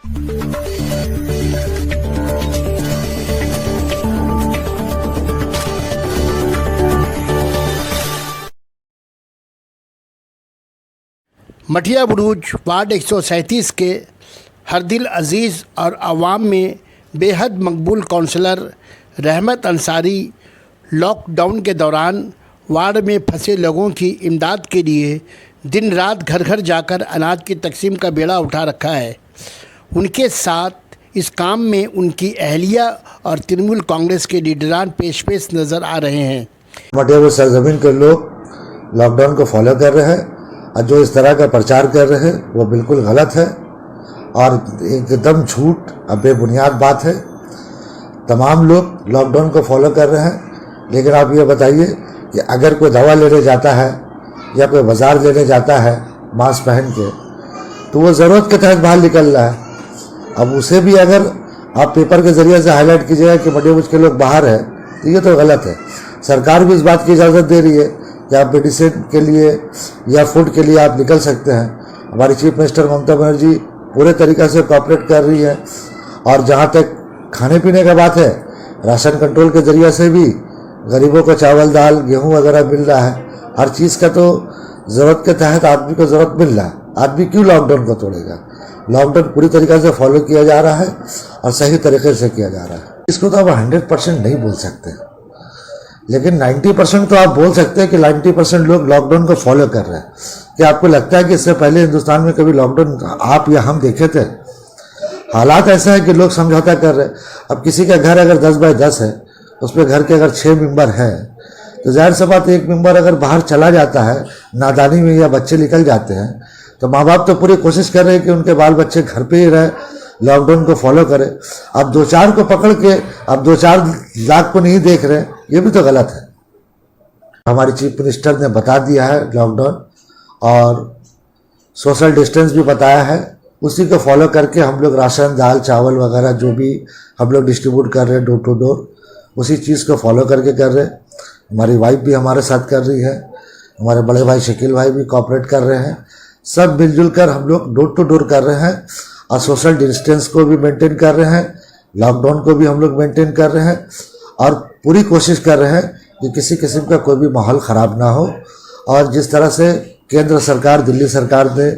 मठिया बुरुज वार्ड 137 के हरदिल अजीज़ और आवाम में बेहद मकबूल काउंसलर रहमत अंसारी लॉकडाउन के दौरान वार्ड में फंसे लोगों की इमदाद के लिए दिन रात घर घर जाकर अनाज की तकसीम का बेड़ा उठा रखा है। उनके साथ इस काम में उनकी अहलिया और तृणमूल कांग्रेस के लीडरान पेश नज़र आ रहे हैं। मठिया सरजमीन के लोग लॉकडाउन को फॉलो कर रहे हैं और जो इस तरह का प्रचार कर रहे हैं वो बिल्कुल गलत है और एकदम झूठ और बेबुनियाद बात है। तमाम लोग लॉकडाउन को फॉलो कर रहे हैं, लेकिन आप ये बताइए कि अगर कोई दवा लेने जाता है या कोई बाज़ार लेने जाता है मास्क पहन के, तो वो ज़रूरत के तहत बाहर निकल रहा है। अब उसे भी अगर आप पेपर के ज़रिए से हाईलाइट कीजिएगा कि मठिया बुरुज के लोग बाहर हैं, तो ये तो गलत है। सरकार भी इस बात की इजाज़त दे रही है कि आप मेडिसिन के लिए या फूड के लिए आप निकल सकते हैं। हमारी चीफ मिनिस्टर ममता बनर्जी पूरे तरीक़े से कोऑपरेट कर रही है और जहाँ तक खाने पीने का बात है, राशन कंट्रोल के ज़रिए से भी गरीबों को चावल दाल गेहूं वगैरह मिल रहा है। हर चीज़ का तो ज़रूरत के तहत आदमी को ज़रूरत मिल रहा है। आदमी क्यों लॉकडाउन को तोड़ेगा? लॉकडाउन पूरी तरीक़े से फॉलो किया जा रहा है और सही तरीके से किया जा रहा है। इसको तो आप 100% नहीं बोल सकते, लेकिन 90% तो आप बोल सकते हैं कि 90% लोग लॉकडाउन को फॉलो कर रहे हैं। क्या आपको लगता है कि इससे पहले हिंदुस्तान में कभी लॉकडाउन आप या हम देखे थे? हालात ऐसा है कि लोग समझौता कर रहे हैं। अब किसी का घर अगर 10 बाय 10 है, उसमें घर के अगर 6 मेंबर हैं, तो जाहिर सी बात एक मेंबर अगर बाहर चला जाता है नादानी में या बच्चे निकल जाते हैं, तो माँ बाप तो पूरी कोशिश कर रहे हैं कि उनके बाल बच्चे घर पे ही रहे, लॉकडाउन को फॉलो करें। अब 2-4 को पकड़ के अब 2-4 लाख को नहीं देख रहे, ये भी तो गलत है। हमारी चीफ मिनिस्टर ने बता दिया है लॉकडाउन और सोशल डिस्टेंस भी बताया है, उसी को फॉलो करके हम लोग राशन दाल चावल वगैरह जो भी हम लोग डिस्ट्रीब्यूट कर रहे हैं डोर टू डोर, उसी चीज़ को फॉलो करके कर रहे हैं। हमारी वाइफ भी हमारे साथ कर रही है, हमारे बड़े भाई शकील भाई भी कोऑपरेट कर रहे हैं। सब मिलजुल कर हम लोग डोर टू डोर कर रहे हैं और सोशल डिस्टेंस को भी मेंटेन कर रहे हैं, लॉकडाउन को भी हम लोग मेंटेन कर रहे हैं और पूरी कोशिश कर रहे हैं कि किसी किस्म का कोई भी माहौल ख़राब ना हो। और जिस तरह से केंद्र सरकार दिल्ली सरकार ने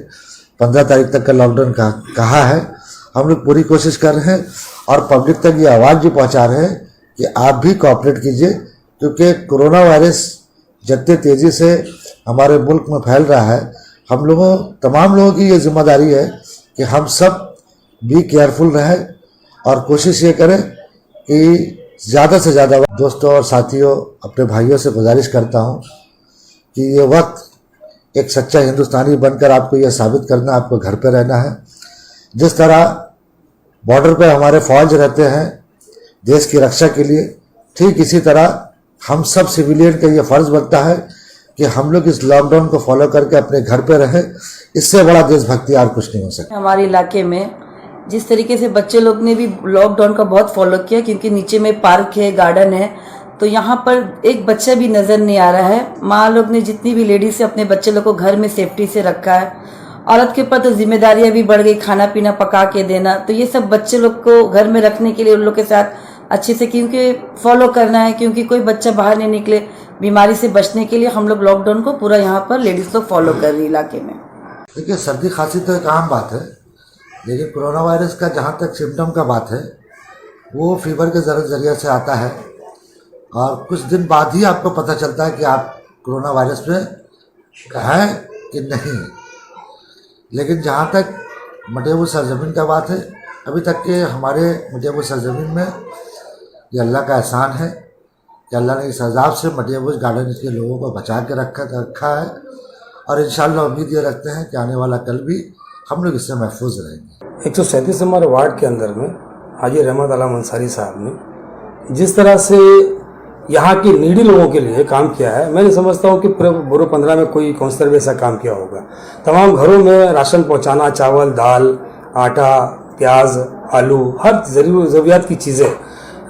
15 तारीख तक का लॉकडाउन कहा है, हम लोग पूरी कोशिश कर रहे हैं और पब्लिक तक ये आवाज़ भी पहुंचा रहे हैं कि आप भी कोऑपरेट कीजिए, क्योंकि कोरोना वायरस जितनी तेज़ी से हमारे मुल्क में फैल रहा है, हम लोगों तमाम लोगों की ये जिम्मेदारी है कि हम सब भी केयरफुल रहें और कोशिश ये करें कि ज़्यादा से ज़्यादा। दोस्तों और साथियों, अपने भाइयों से गुजारिश करता हूँ कि ये वक्त एक सच्चा हिंदुस्तानी बनकर आपको यह साबित करना, आपको घर पे रहना है। जिस तरह बॉर्डर पे हमारे फौज रहते हैं देश की रक्षा के लिए, ठीक इसी तरह हम सब सिविलियन का ये फ़र्ज़ बनता है कि हम लोग इस लॉकडाउन को फॉलो करके अपने घर पे रहें। इससे बड़ा देशभक्ति और कुछ नहीं हो सकता। हमारे इलाके में जिस तरीके से बच्चे लोग ने भी लॉकडाउन का बहुत फॉलो किया, क्योंकि नीचे में पार्क है, गार्डन है, तो यहाँ पर एक बच्चा भी नज़र नहीं आ रहा है। माँ लोग ने जितनी भी लेडीज अपने बच्चे लोग को घर में सेफ्टी से रखा है। औरत के ऊपर तो जिम्मेदारियाँ भी बढ़ गई, खाना पीना पका के देना, तो ये सब बच्चे लोग को घर में रखने के लिए उन लोग के साथ अच्छे से क्योंकि फॉलो करना है, क्योंकि कोई बच्चा बाहर नहीं निकले, बीमारी से बचने के लिए हम लोग लॉकडाउन को पूरा यहाँ पर लेडीज लोग फॉलो कर रही इलाके में। देखिए, सर्दी खांसी तो एक आम बात है, लेकिन कोरोना वायरस का जहाँ तक सिम्टम का बात है, वो फीवर के ज़रिए से आता है और कुछ दिन बाद ही आपको पता चलता है कि आप कोरोना वायरस में हैं कि नहीं। लेकिन जहाँ तक मठिया बुरुज सरजमीन का बात है, अभी तक के हमारे मठिया बुरुज सरजमीन में ये अल्लाह का एहसान है कि अल्लाह ने इस अजाब से मठिया बुरुज गार्डन के लोगों को बचा के रखा है और इंशाअल्लाह उम्मीद ये रखते हैं कि आने वाला कल भी हम लोग इससे महफूज रहेंगे। 137 नंबर वार्ड के अंदर में हाजी रहमत अंसारी साहब ने जिस तरह से यहाँ की नीडी लोगों के लिए काम किया है, मैं नहीं समझता हूँ कि पूरे बुरो 15 में कोई काउंसलर भी ऐसा काम किया होगा। तमाम घरों में राशन पहुँचाना, चावल दाल आटा प्याज आलू हर ज़रूरियात की चीज़ें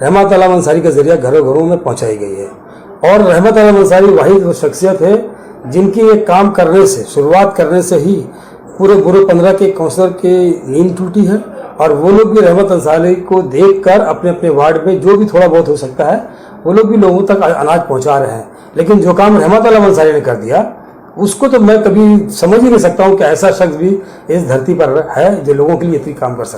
रहमत अंसारी के ज़रिए घरों घरों में पहुँचाई गई है। और रहमत अंसारी वाहिद वो शख्सियत है जिनकी ये काम करने से, शुरुआत करने से ही पूरे बुरे 15 के काउंसलर की नींद टूटी है और वो लोग भी रहमत अंसारी को देखकर अपने अपने वार्ड में जो भी थोड़ा बहुत हो सकता है वो लोग भी लोगों तक अनाज पहुंचा रहे हैं। लेकिन जो काम रहमत आलम अंसारी ने कर दिया उसको तो मैं कभी समझ ही नहीं सकता हूं कि ऐसा शख्स भी इस धरती पर है जो लोगों के लिए इतनी काम कर सकता है।